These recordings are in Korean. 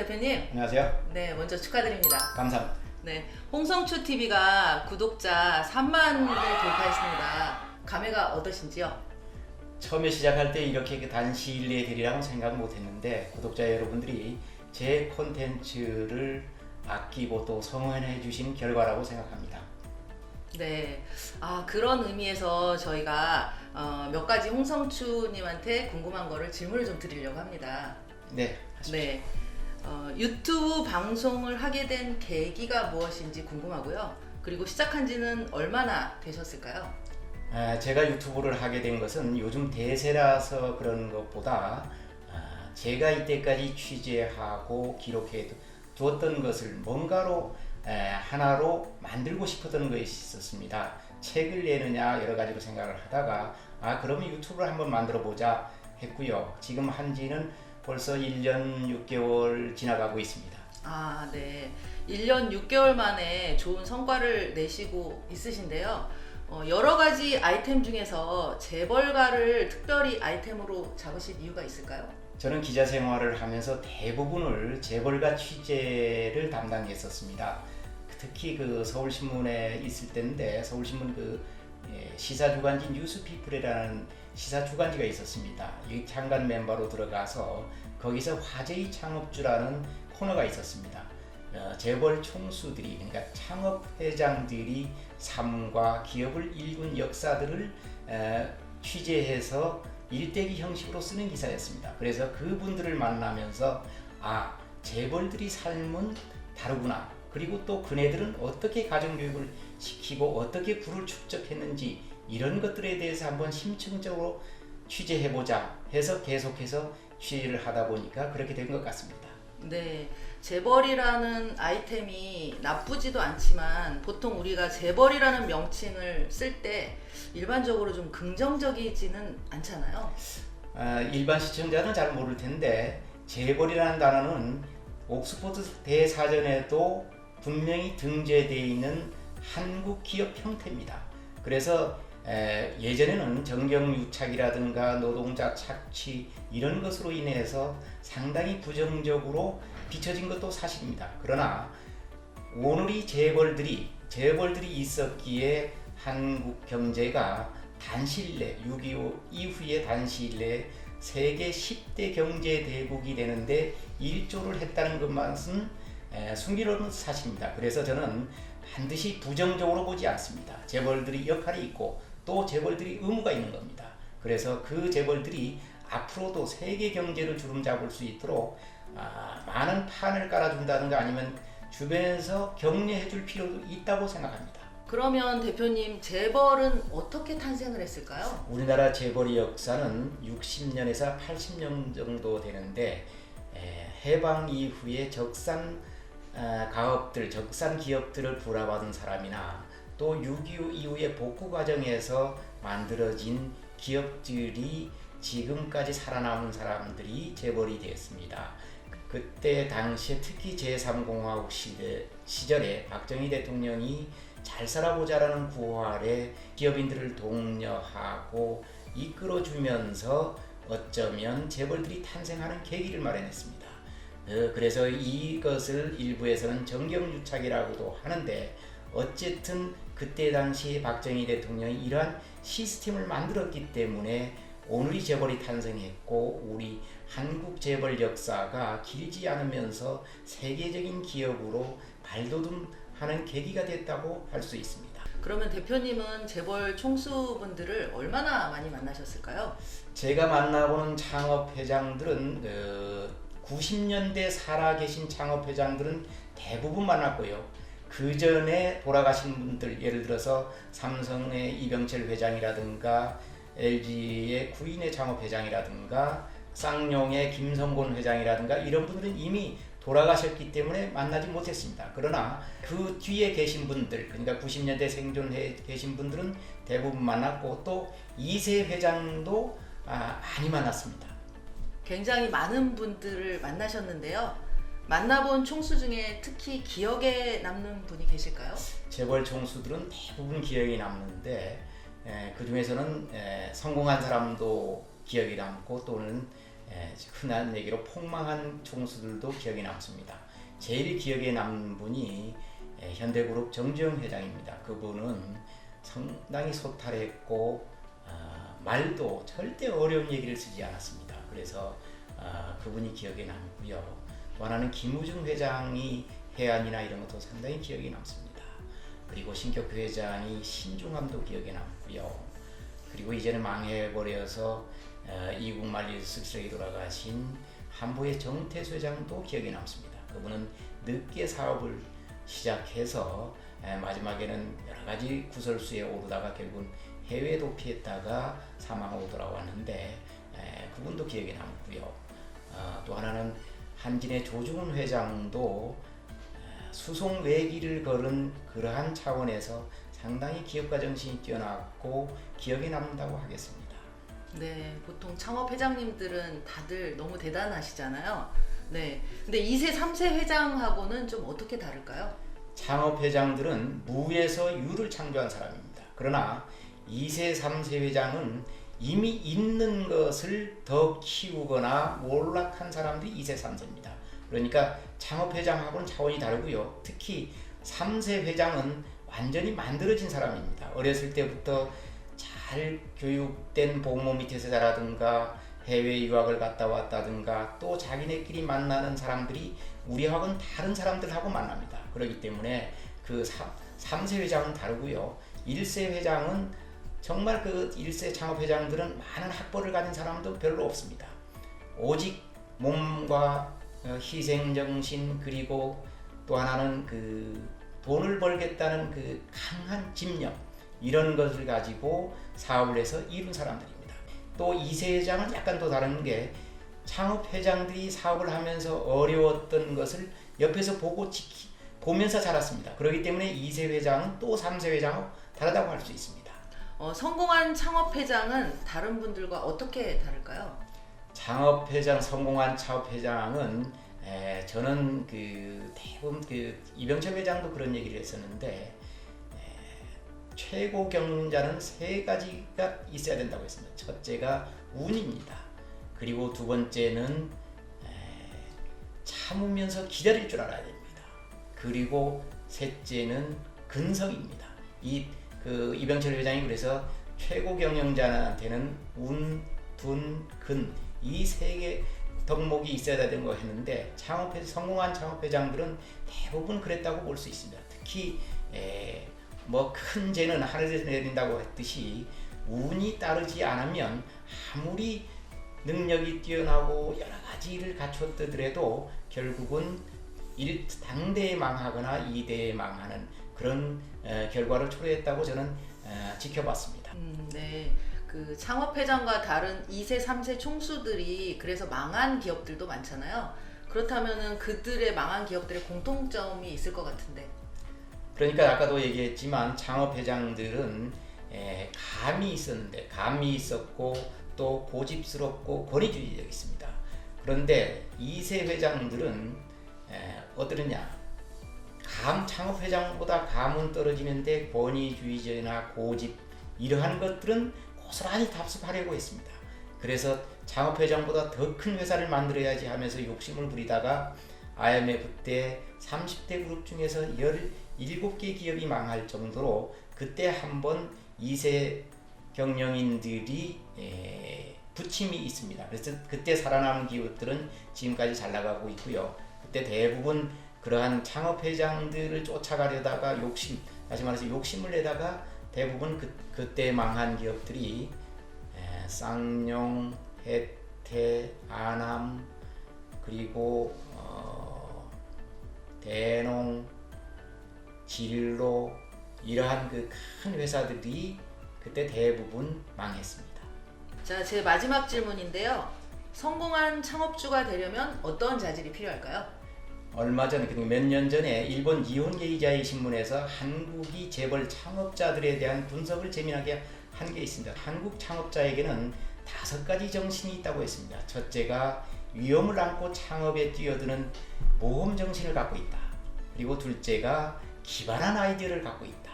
대표님. 안녕하세요. 네, 먼저 축하드립니다. 감사합니다. 네, 홍성추 TV가 구독자 3만을 돌파했습니다. 감회가 어떠신지요? 처음에 시작할 때 이렇게 단시일 내에 되리라고 생각 못했는데 구독자 여러분들이 제 콘텐츠를 아끼고 또 성원해 주신 결과라고 생각합니다. 네, 그런 의미에서 저희가 몇 가지 홍성추님한테 궁금한 거를 질문을 좀 드리려고 합니다. 네, 하십시오. 네, 유튜브 방송을 하게 된 계기가 무엇인지 궁금하고요. 그리고 시작한 지는 얼마나 되셨을까요? 제가 유튜브를 하게 된 것은 요즘 대세라서 그런 것보다 제가 이때까지 취재하고 기록해 두었던 것을 뭔가로 하나로 만들고 싶었던 것이 있었습니다. 책을 내느냐 여러 가지로 생각을 하다가 그러면 유튜브를 한번 만들어 보자 했고요. 지금 한지는 벌써 1년 6개월 지나가고 있습니다. 네. 1년 6개월 만에 좋은 성과를 내시고 있으신데요. 여러 가지 아이템 중에서 재벌가를 특별히 아이템으로 잡으신 이유가 있을까요? 저는 기자 생활을 하면서 대부분을 재벌가 취재를 담당했었습니다. 특히 그 서울신문에 있을 때인데 서울신문 시사주간지 뉴스피플이라는 시사주간지가 있었습니다. 이 창간 멤버로 들어가서 거기서 화제의 창업주라는 코너가 있었습니다. 재벌 총수들이 그러니까 창업회장들이 삶과 기업을 일군 역사들을 취재해서 일대기 형식으로 쓰는 기사였습니다. 그래서 그분들을 만나면서 재벌들이 삶은 다르구나. 그리고 또 그네들은 어떻게 가정교육을 시키고 어떻게 부를 축적했는지 이런 것들에 대해서 한번 심층적으로 취재해보자 해서 계속해서 취재를 하다 보니까 그렇게 된 것 같습니다. 네, 재벌이라는 아이템이 나쁘지도 않지만 보통 우리가 재벌이라는 명칭을 쓸 때 일반적으로 좀 긍정적이지는 않잖아요. 일반 시청자는 잘 모를 텐데 재벌이라는 단어는 옥스퍼드 대사전에도 분명히 등재되어 있는 한국 기업 형태입니다. 그래서 예전에는 정경유착이라든가 노동자 착취 이런 것으로 인해서 상당히 부정적으로 비춰진 것도 사실입니다. 그러나 오늘이 재벌들이 있었기에 한국 경제가 단시일 내 6.25 이후에 단시일 내 세계 10대 경제 대국이 되는데 일조를 했다는 것만은 숨기로는 사실입니다. 그래서 저는 반드시 부정적으로 보지 않습니다. 재벌들이 역할이 있고 또 재벌들이 의무가 있는 겁니다. 그래서 그 재벌들이 앞으로도 세계 경제를 주름잡을 수 있도록 많은 판을 깔아준다든가 아니면 주변에서 격려해 줄 필요도 있다고 생각합니다. 그러면 대표님, 재벌은 어떻게 탄생을 했을까요? 우리나라 재벌의 역사는 60년에서 80년 정도 되는데 해방 이후에 적산 가업들, 적산 기업들을 불화받은 사람이나 또 6.25 이후에 복구 과정에서 만들어진 기업들이 지금까지 살아남은 사람들이 재벌이 되었습니다. 그때 당시에 특히 제3공화국 시절에 박정희 대통령이 잘 살아보자라는 구호아래 기업인들을 독려하고 이끌어주면서 어쩌면 재벌들이 탄생하는 계기를 마련했습니다. 그래서 이것을 일부에서는 정경유착이라고도 하는데 어쨌든 그때 당시 박정희 대통령이 이러한 시스템을 만들었기 때문에 오늘이 재벌이 탄생했고 우리 한국 재벌 역사가 길지 않으면서 세계적인 기업으로 발돋움하는 계기가 됐다고 할 수 있습니다. 그러면 대표님은 재벌 총수분들을 얼마나 많이 만나셨을까요? 제가 만나보는 창업회장들은 90년대 살아계신 창업회장들은 대부분 만났고요. 그 전에 돌아가신 분들 예를 들어서 삼성의 이병철 회장이라든가 LG의 구인의 창업회장이라든가 쌍용의 김성곤 회장이라든가 이런 분들은 이미 돌아가셨기 때문에 만나지 못했습니다. 그러나 그 뒤에 계신 분들, 그러니까 90년대 생존해 계신 분들은 대부분 만났고 또 이세 회장도 많이 만났습니다. 굉장히 많은 분들을 만나셨는데요. 만나본 총수 중에 특히 기억에 남는 분이 계실까요? 재벌 총수들은 대부분 기억이 남는데 그 중에서는 성공한 사람도 기억이 남고 또는 흔한 얘기로 폭망한 총수들도 기억에 남습니다. 제일 기억에 남는 분이 현대그룹 정주영 회장입니다. 그분은 상당히 소탈했고 말도 절대 어려운 얘기를 쓰지 않았습니다. 그래서 그분이 기억에 남고요. 또 하나는 김우중 회장이 해안이나 이런 것도 상당히 기억에 남습니다. 그리고 신격표 회장이 신중함도 기억에 남고요. 그리고 이제는 망해버려서 이국 말리 씁쓸하게 돌아가신 한보의 정태수 회장도 기억에 남습니다. 그분은 늦게 사업을 시작해서 마지막에는 여러 가지 구설수에 오르다가 결국은 해외 도피했다가 사망하고 돌아왔는데 그분도 기억에 남고요. 또 하나는 한진의 조중훈 회장도 수송 외길을 걸은 그러한 차원에서 상당히 기업가 정신이 뛰어났고 기억에 남는다고 하겠습니다. 네, 보통 창업 회장님들은 다들 너무 대단하시잖아요. 네, 근데 2세, 3세 회장하고는 좀 어떻게 다를까요? 창업 회장들은 무에서 유를 창조한 사람입니다. 그러나 2세, 3세 회장은 이미 있는 것을 더 키우거나 몰락한 사람들이 2세, 3세입니다. 그러니까 창업 회장하고는 차원이 다르고요. 특히 3세 회장은 완전히 만들어진 사람입니다. 어렸을 때부터 잘 교육된 부모 밑에서 자라든가 해외 유학을 갔다 왔다든가 또 자기네끼리 만나는 사람들이 우리하고는 다른 사람들하고 만납니다. 그렇기 때문에 그 3세 회장은 다르고요. 1세 회장은 정말 그 1세 창업 회장들은 많은 학벌을 가진 사람도 별로 없습니다. 오직 몸과 희생정신 그리고 또 하나는 그 돈을 벌겠다는 그 강한 집념 이런 것을 가지고 사업을 해서 이룬 사람들입니다. 또 2세 회장은 약간 또 다른 게 창업 회장들이 사업을 하면서 어려웠던 것을 옆에서 보면서 자랐습니다. 그렇기 때문에 2세 회장은 또 3세 회장하고 다르다고 할 수 있습니다. 성공한 창업 회장은 다른 분들과 어떻게 다를까요? 창업 회장, 성공한 창업 회장은 저는 대부분 이병철 회장도 그런 얘기를 했었는데 최고 경영자는 세 가지가 있어야 된다고 했습니다. 첫째가 운입니다. 그리고 두 번째는 참으면서 기다릴 줄 알아야 됩니다. 그리고 셋째는 근성입니다. 이병철 회장이 그래서 최고 경영자한테는 운, 둔, 근 이 세 개 덕목이 있어야 되는 거 했는데 성공한 창업 회장들은 대부분 그랬다고 볼 수 있습니다. 특히 큰 재는 하늘에서 내린다고 했듯이 운이 따르지 않으면 아무리 능력이 뛰어나고 여러 가지 일을 갖췄더라도 결국은 당대에 망하거나 2대에 망하는 그런 결과를 초래했다고 저는 지켜봤습니다. 네. 그 창업 회장과 다른 2세, 3세 총수들이 그래서 망한 기업들도 많잖아요. 그렇다면은 그들의 망한 기업들의 공통점이 있을 것 같은데. 그러니까 아까도 얘기했지만 창업 회장들은 감이 있었고 또 고집스럽고 권위주의적이 있습니다. 그런데 2세 회장들은 어떠느냐? 창업 회장보다 감은 떨어지는데 권위주의적이나 고집 이러한 것들은 고스란히 답습하려고 했습니다. 그래서 창업 회장보다 더 큰 회사를 만들어야지 하면서 욕심을 부리다가 IMF 때 30대 그룹 중에서 17개 기업이 망할 정도로 그때 한번 2세 경영인들이 부침이 있습니다. 그래서 그때 살아남은 기업들은 지금까지 잘 나가고 있고요. 그때 대부분 그러한 창업 회장들을 쫓아가려다가 다시 말해서 욕심을 내다가 대부분 그때 망한 기업들이 쌍용, 혜태, 아남 그리고 대농, 진로 이러한 그 큰 회사들이 그때 대부분 망했습니다. 자, 제 마지막 질문인데요. 성공한 창업주가 되려면 어떤 자질이 필요할까요? 얼마 전에 몇 년 전에 일본 이혼계이자의 신문에서 한국이 재벌 창업자들에 대한 분석을 재미나게 한 게 있습니다. 한국 창업자에게는 5가지 정신이 있다고 했습니다. 첫째가 위험을 안고 창업에 뛰어드는 모험 정신을 갖고 있다. 그리고 둘째가 기발한 아이디어를 갖고 있다.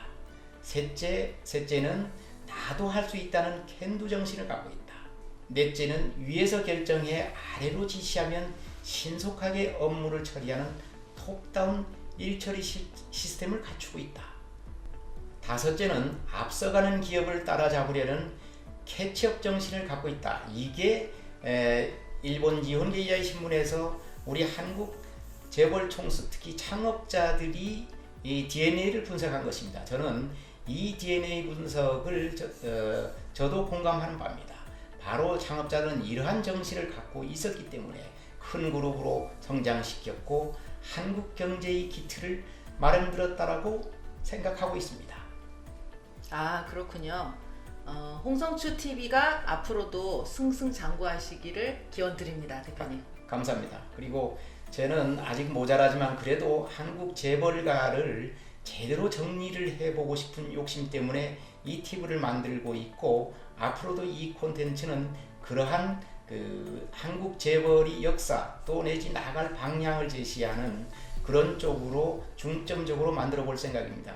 셋째는 나도 할 수 있다는 캔두 정신을 갖고 있다. 넷째는 위에서 결정해 아래로 지시하면 신속하게 업무를 처리하는 톱다운 일처리 시스템을 갖추고 있다. 다섯째는 앞서가는 기업을 따라잡으려는 캐치업 정신을 갖고 있다. 이게 일본지 혼게이아이 신문에서 우리 한국 재벌 총수 특히 창업자들이 이 DNA를 분석한 것입니다. 저는 이 DNA 분석을 저도 공감하는 바입니다. 바로 창업자들은 이러한 정신을 갖고 있었기 때문에 큰 그룹으로 성장시켰고 한국 경제의 기틀을 마련들었다라고 생각하고 있습니다. 아, 그렇군요. 홍성추 TV가 앞으로도 승승장구하시기를 기원드립니다, 대표님. 감사합니다. 그리고 저는 아직 모자라지만 그래도 한국 재벌가를 제대로 정리를 해보고 싶은 욕심 때문에 이 TV를 만들고 있고 앞으로도 이 콘텐츠는 그러한 한국 재벌의 역사 또 내지 나갈 방향을 제시하는 그런 쪽으로 중점적으로 만들어 볼 생각입니다.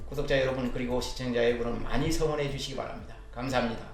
구독자 여러분 그리고 시청자 여러분 많이 성원해 주시기 바랍니다. 감사합니다.